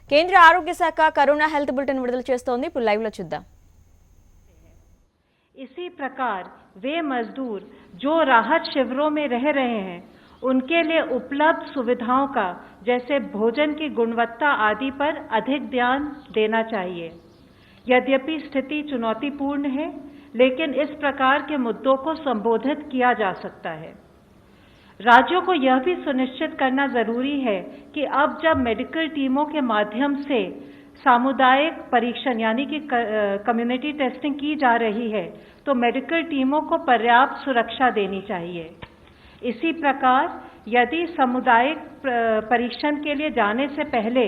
కేంద్ర ఆరోగ్య శాఖ కరోనా హెల్త్ బులెటిన్ విడుదల చేస్తోంది. ఇప్పుడు లైవ్ లో చూద్దాం. इसी प्रकार वे मजदूर जो राहत शिविरों में रह रहे हैं उनके लिए उपलब्ध सुविधाओं का जैसे भोजन की गुणवत्ता आदि पर अधिक ध्यान देना चाहिए। यद्यपि स्थिति चुनौतीपूर्ण है, लेकिन इस प्रकार के मुद्दों को संबोधित किया जा सकता है। राज्यों को यह भी सुनिश्चित करना जरूरी है कि अब जब मेडिकल टीमों के माध्यम से सामुदायिक परीक्षण यानी कि कम्युनिटी टेस्टिंग की जा रही है तो मेडिकल टीमों को पर्याप्त सुरक्षा देनी चाहिए। इसी प्रकार यदि सामुदायिक परीक्षण के लिए जाने से पहले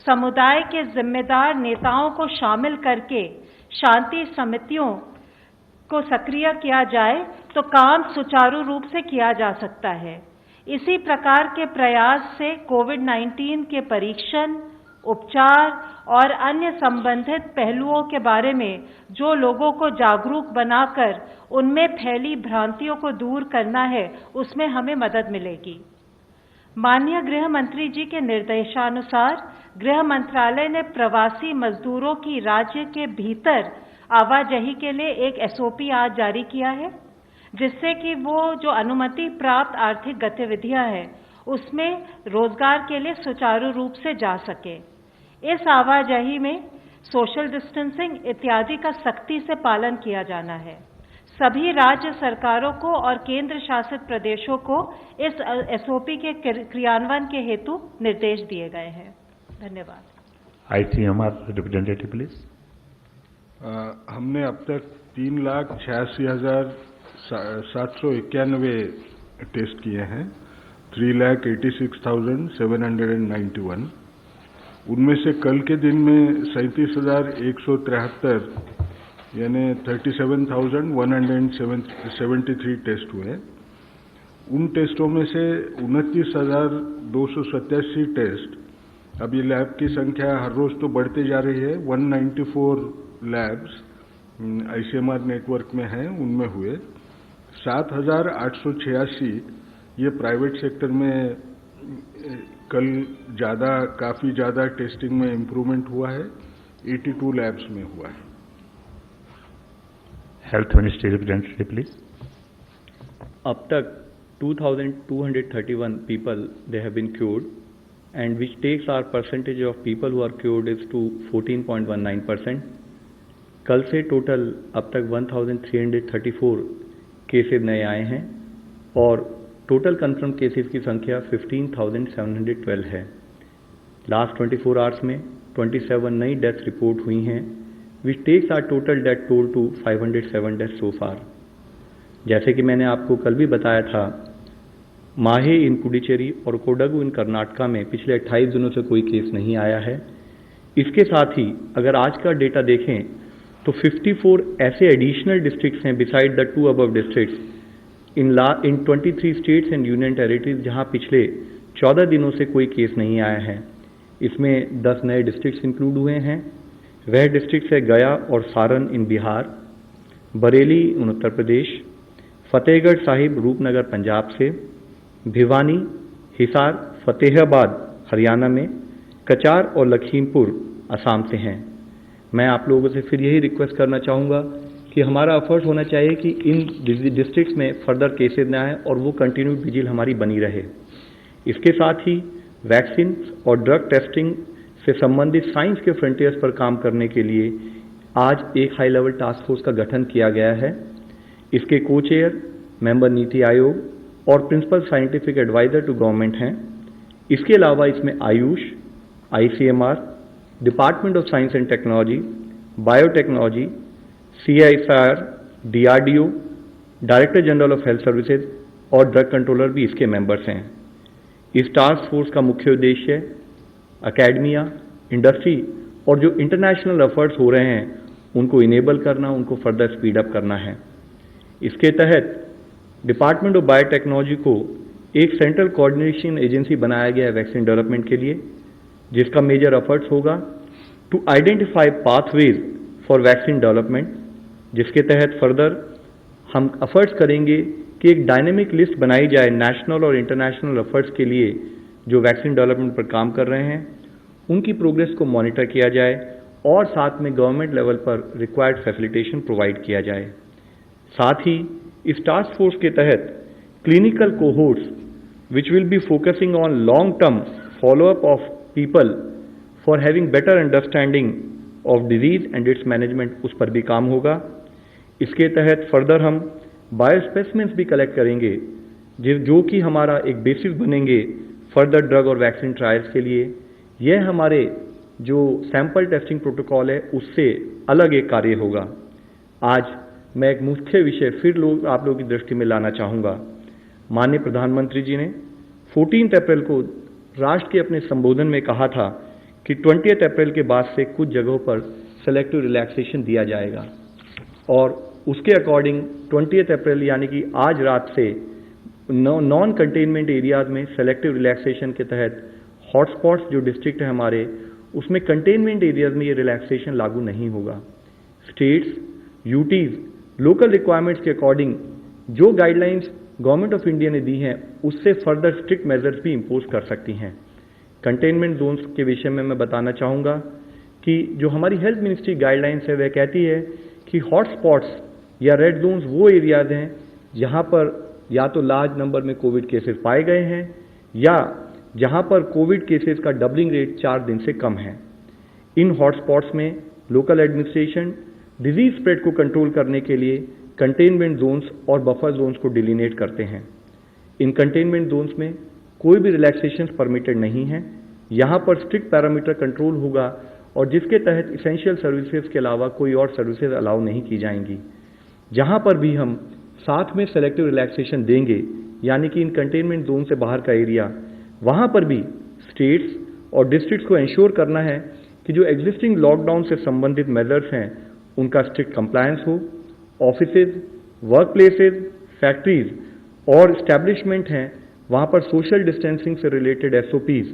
समुदाय के जिम्मेदार नेताओं को शामिल करके शांति समितियों को सक्रिय किया जाए तो काम सुचारू रूप से किया जा सकता है। इसी प्रकार के प्रयास से कोविड-19 के परीक्षण, उपचार और अन्य संबंधित पहलुओं के बारे में जो लोगों को जागरूक बनाकर उनमें फैली भ्रांतियों को दूर करना है, उसमें हमें मदद मिलेगी। माननीय गृह मंत्री जी के निर्देशानुसार गृह मंत्रालय ने प्रवासी मजदूरों की राज्य के भीतर आवाजाही के लिए एक एसओपी आज जारी किया है, जिससे कि वो जो अनुमति प्राप्त आर्थिक गतिविधियां हैं उसमें रोजगार के लिए सुचारू रूप से जा सके। इस आवाजाही में सोशल डिस्टेंसिंग इत्यादि का सख्ती से पालन किया जाना है। सभी राज्य सरकारों को और केंद्र शासित प्रदेशों को इस एसओपी के क्रियान्वयन के हेतु निर्देश दिए गए हैं। धन्यवाद। ICMR representative please. हमने अब तक 3,86,791 टेस्ट किए हैं, 3,86,791। उनमें से कल के दिन में 37,173 यानी 37,173 टेस्ट हुए। उन टेस्टों में से 29,287 टेस्ट, अब ये लैब की संख्या हर रोज तो बढ़ते जा रही है, 194 लैब्स ICMR नेटवर्क में हैं, उनमें हुए। 7,886 ये प्राइवेट सेक्टर में कल काफी ज्यादा टेस्टिंग में इम्प्रूवमेंट हुआ है, 82 लैब्स में हुआ है। Health ministry representative please. अब तक 2,231 people they have been cured, and which takes our percentage of people who are cured is to 14.19%. कल से टोटल अब तक 1,334 केसेस नए आए हैं और टोटल कंफर्म केसेस की संख्या 15,712 है। लास्ट 24 आवर्स में 27 नई डेथ्स रिपोर्ट हुई हैं, which takes are total death toll to 507 death so far. जैसे कि मैंने आपको कल भी बताया था, माहे इन पुडुचेरी और कोडगु इन कर्नाटका में पिछले 28 दिनों से कोई केस नहीं आया है। इसके साथ ही अगर आज का डेटा देखें तो 54 ऐसे एडिशनल डिस्ट्रिक्ट्स हैं beside the 2 above districts in 23 states and union territories जहां पिछले 14 दिनों से कोई केस नहीं आया है। इसमें 10 नए डिस्ट्रिक्ट्स इंक्लूड हुए हैं। वह डिस्ट्रिक्ट्स है गया और सारण इन बिहार, बरेली इन उत्तर प्रदेश, फतेहगढ़ साहिब रूपनगर पंजाब से, भिवानी, हिसार, फतेहाबाद हरियाणा में, कचार और लखीमपुर असम से हैं। मैं आप लोगों से फिर यही रिक्वेस्ट करना चाहूँगा कि हमारा एफर्ट होना चाहिए कि इन डिस्ट्रिक्ट्स में फर्दर केसेस न आए और वो कंटिन्यूड विजिल हमारी बनी रहे। इसके साथ ही वैक्सीन और ड्रग टेस्टिंग से संबंधित साइंस के फ्रंटियर्स पर काम करने के लिए आज एक हाई लेवल टास्क फोर्स का गठन किया गया है। इसके को चेयर मेंबर नीति आयोग और principal scientific adviser to government हैं। इसके अलावा इसमें AYUSH, ICMR, department of science and technology, biotechnology, CSIR, DRDO, director general of health services और ड्रग कंट्रोलर भी इसके मेंबर्स हैं। इस टास्क फोर्स का मुख्य उद्देश्य अकेडमिया, इंडस्ट्री और जो इंटरनेशनल एफर्ट्स हो रहे हैं उनको इनेबल करना, उनको फर्दर स्पीड अप करना है। इसके तहत डिपार्टमेंट ऑफ बायोटेक्नोलॉजी को एक सेंट्रल कोऑर्डिनेशन एजेंसी बनाया गया है वैक्सीन डेवलपमेंट के लिए, जिसका मेजर एफर्ट्स होगा to identify pathways for vaccine development, जिसके तहत फर्दर हम एफर्ट्स करेंगे कि एक डायनेमिक लिस्ट बनाई जाए नेशनल और इंटरनेशनल एफर्ट्स के लिए जो वैक्सीन डेवलपमेंट पर काम कर रहे हैं, उनकी प्रोग्रेस को मॉनिटर किया जाए और साथ में गवर्नमेंट लेवल पर रिक्वायर्ड फैसिलिटेशन प्रोवाइड किया जाए। साथ ही इस टास्क फोर्स के तहत clinical cohorts which will be focusing on long-term follow-up of people for having better understanding of disease and its management, उस पर भी काम होगा। इसके तहत फर्दर हम बायोस्पेसिमेंस भी कलेक्ट करेंगे जो कि हमारा एक बेसिस बनेंगे फर्दर ड्रग और वैक्सीन ट्रायल्स के लिए। यह हमारे जो सैंपल टेस्टिंग प्रोटोकॉल है उससे अलग एक कार्य होगा। आज मैं एक मुख्य विषय फिर आप लोगों की दृष्टि में लाना चाहूँगा। माननीय प्रधानमंत्री जी ने 14 अप्रैल को राष्ट्र के अपने संबोधन में कहा था कि 20 अप्रैल के बाद से कुछ जगहों पर सेलेक्टिव रिलैक्सेशन दिया जाएगा और उसके अकॉर्डिंग 20 अप्रैल यानी कि आज रात से नॉन कंटेनमेंट एरियाज में सेलेक्टिव रिलैक्सेशन के तहत हॉटस्पॉट्स जो डिस्ट्रिक्ट है हमारे उसमें कंटेनमेंट एरियाज में ये रिलैक्सेशन लागू नहीं होगा। स्टेट्स, यूटीज लोकल रिक्वायरमेंट्स के अकॉर्डिंग जो गाइडलाइंस गवर्नमेंट ऑफ इंडिया ने दी हैं उससे फर्दर स्ट्रिक्ट मेजर्स भी इम्पोज कर सकती हैं। कंटेनमेंट जोन्स के विषय में मैं बताना चाहूँगा कि जो हमारी हेल्थ मिनिस्ट्री गाइडलाइंस है वह कहती है कि हॉटस्पॉट्स या रेड जोन्स वो एरियाज हैं जहाँ पर या तो लार्ज नंबर में कोविड केसेस पाए गए हैं या जहाँ पर कोविड केसेस का डबलिंग रेट 4 दिन से कम है। इन हॉटस्पॉट्स में लोकल एडमिनिस्ट्रेशन डिजीज स्प्रेड को कंट्रोल करने के लिए कंटेनमेंट जोन्स और बफर जोन्स को डिलिनेट करते हैं। इन कंटेनमेंट जोन्स में कोई भी रिलैक्सेशंस परमिटेड नहीं है। यहाँ पर स्ट्रिक्ट पैरामीटर कंट्रोल होगा और जिसके तहत इसेंशियल सर्विसेज के अलावा कोई और सर्विसेज अलाउ नहीं की जाएंगी। जहाँ पर भी हम साथ में सेलेक्टिव रिलैक्सेशन देंगे यानी कि इन कंटेनमेंट जोन से बाहर का एरिया, वहाँ पर भी स्टेट्स और डिस्ट्रिक्ट्स को इंश्योर करना है कि जो एग्जिस्टिंग लॉकडाउन से संबंधित मेजर्स हैं उनका स्ट्रिक्ट कंप्लायंस हो। ऑफिसेज, वर्क प्लेसेज, फैक्ट्रीज और इस्टेब्लिशमेंट हैं वहाँ पर सोशल डिस्टेंसिंग से रिलेटेड एसओपीज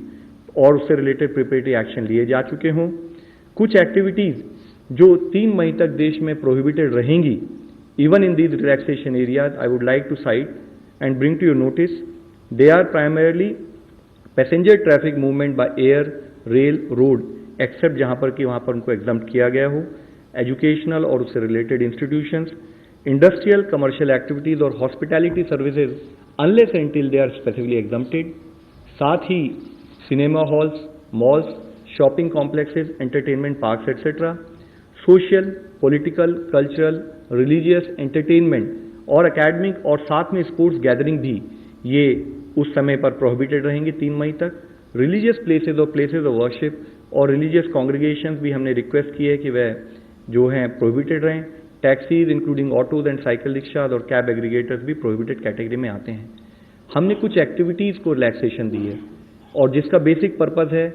और उससे रिलेटेड प्रिपरेटरी एक्शन लिए जा चुके हों। कुछ एक्टिविटीज़ जो 3 मई तक देश में प्रोहिबिटेड रहेंगी even in these relaxation areas I would like to cite and bring to your notice. They are primarily passenger traffic movement by air, rail, road except जहाँ पर कि वहाँ पर उनको एग्जम्प्ट किया गया हो, एजुकेशनल और उससे related institutions, industrial, commercial activities और hospitality services unless and till they are specifically exempted. साथ ही cinema halls, malls, shopping complexes, entertainment parks etcetera, social, political, cultural, religious, entertainment और एकेडमिक और साथ में स्पोर्ट्स गैदरिंग भी ये उस समय पर प्रोहिबिटेड रहेंगे 3 मई तक। रिलीजियस प्लेसेज और प्लेसेज ऑफ वर्शिप और रिलीजियस कॉन्ग्रीगेशंस भी हमने रिक्वेस्ट की है कि वह जो हैं प्रोहिबिटेड रहें। Taxis including autos and cycle rickshaws और कैब एग्रीगेटर्स भी प्रोहिबिटेड कैटेगरी में आते हैं। हमने कुछ एक्टिविटीज़ को रिलैक्सेशन दी है और जिसका बेसिक पर्पज़ है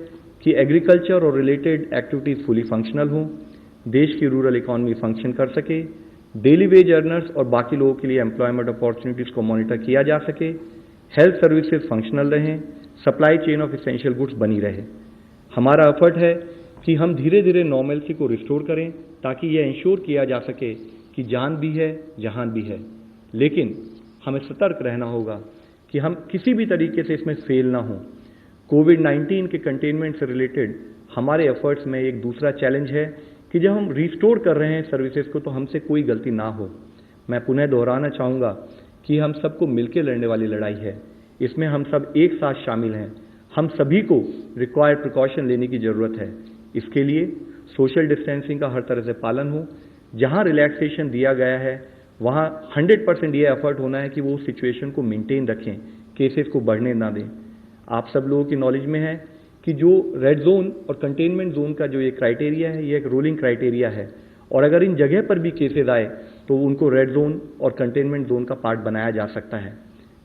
कि एग्रीकल्चर और रिलेटेड एक्टिविटीज़ फुली फंक्शनल हों, देश की रूरल इकॉनमी फंक्शन कर सके, डेली वेज अर्नर्स और बाकी लोगों के लिए एम्प्लॉयमेंट अपॉर्चुनिटीज़ को मॉनिटर किया जा सके, हेल्थ सर्विसेज फंक्शनल रहें, supply chain of essential goods बनी रहे। हमारा एफर्ट है कि हम धीरे धीरे नॉर्मलसी को रिस्टोर करें ताकि यह इंश्योर किया जा सके कि जान भी है, जहान भी है। लेकिन हमें सतर्क रहना होगा कि हम किसी भी तरीके से इसमें फेल ना हों। कोविड-19 के कंटेनमेंट से रिलेटेड हमारे एफर्ट्स में एक दूसरा चैलेंज है कि जब हम रिस्टोर कर रहे हैं सर्विसेज को तो हमसे कोई गलती ना हो। मैं पुनः दोहराना चाहूँगा कि हम सबको मिलकर लड़ने वाली लड़ाई है, इसमें हम सब एक साथ शामिल हैं। हम सभी को रिक्वायर्ड प्रिकॉशन लेने की ज़रूरत है। इसके लिए सोशल डिस्टेंसिंग का हर तरह से पालन हो। जहाँ रिलैक्सेशन दिया गया है वहाँ 100% ये एफर्ट होना है कि वो सिचुएशन को मेंटेन रखें, केसेस को बढ़ने ना दें। आप सब लोगों की नॉलेज में है कि जो रेड जोन और कंटेनमेंट जोन का जो ये क्राइटेरिया है ये एक रोलिंग क्राइटेरिया है और अगर इन जगह पर भी केसेस आए तो उनको रेड जोन और कंटेनमेंट जोन का पार्ट बनाया जा सकता है।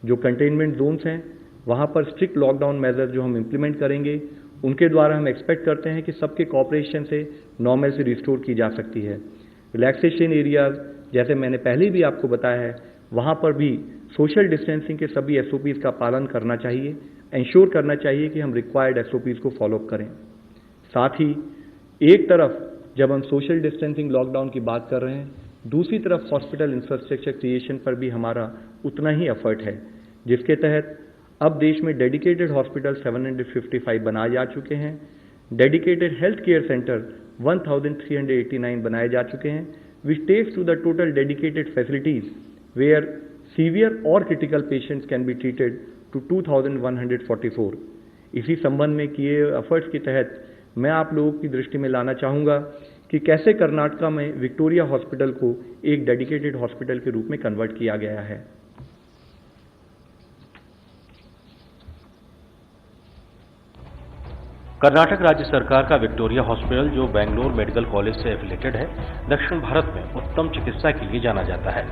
जो कंटेनमेंट जोन्स हैं वहाँ पर स्ट्रिक्ट लॉकडाउन मेजर जो हम इम्प्लीमेंट करेंगे उनके द्वारा हम एक्सपेक्ट करते हैं कि सबके कॉपरेशन से नॉर्मल से रिस्टोर की जा सकती है। रिलैक्सेशन एरियाज जैसे मैंने पहले भी आपको बताया है वहाँ पर भी सोशल डिस्टेंसिंग के सभी SOPs का पालन करना चाहिए, इंश्योर करना चाहिए कि हम रिक्वायर्ड SOPs को फॉलोअप करें। साथ ही एक तरफ जब हम सोशल डिस्टेंसिंग लॉकडाउन की बात कर रहे हैं, दूसरी तरफ हॉस्पिटल इंफ्रास्ट्रक्चर क्रिएशन पर भी हमारा उतना ही एफर्ट है, जिसके तहत अब देश में डेडिकेटेड हॉस्पिटल 755 बनाए जा चुके हैं। डेडिकेटेड हेल्थ केयर सेंटर 1389 बनाए जा चुके हैं, which takes to the total dedicated facilities where severe or critical patients can be treated to 2144. इसी संबंध में किए एफर्ट्स के तहत मैं आप लोगों की दृष्टि में लाना चाहूँगा कि कैसे कर्नाटका में विक्टोरिया हॉस्पिटल को एक डेडिकेटेड हॉस्पिटल के रूप में कन्वर्ट किया गया है। कर्नाटक राज्य सरकार का विक्टोरिया हॉस्पिटल, जो बेंगलोर मेडिकल कॉलेज से एफिलेटेड है, दक्षिण भारत में उत्तम चिकित्सा के लिए जाना जाता है।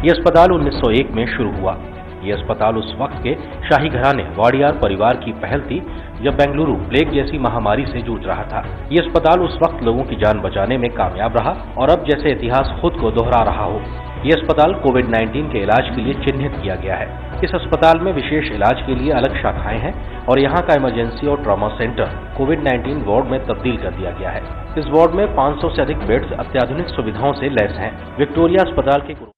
यह अस्पताल 1901 में शुरू हुआ। यह अस्पताल उस वक्त के शाही घराने वाडियार परिवार की पहल थी, जब बेंगलुरु प्लेग जैसी महामारी से जूझ रहा था। यह अस्पताल उस वक्त लोगों की जान बचाने में कामयाब रहा और अब जैसे इतिहास खुद को दोहरा रहा हो। यह अस्पताल कोविड-19 के इलाज के लिए चिन्हित किया गया है। इस अस्पताल में विशेष इलाज के लिए अलग शाखाएं हैं और यहाँ का इमरजेंसी और ट्रॉमा सेंटर कोविड-19 वार्ड में तब्दील कर दिया गया है। इस वार्ड में 500 से अधिक बेड्स अत्याधुनिक सुविधाओं से लैस हैं। विक्टोरिया अस्पताल के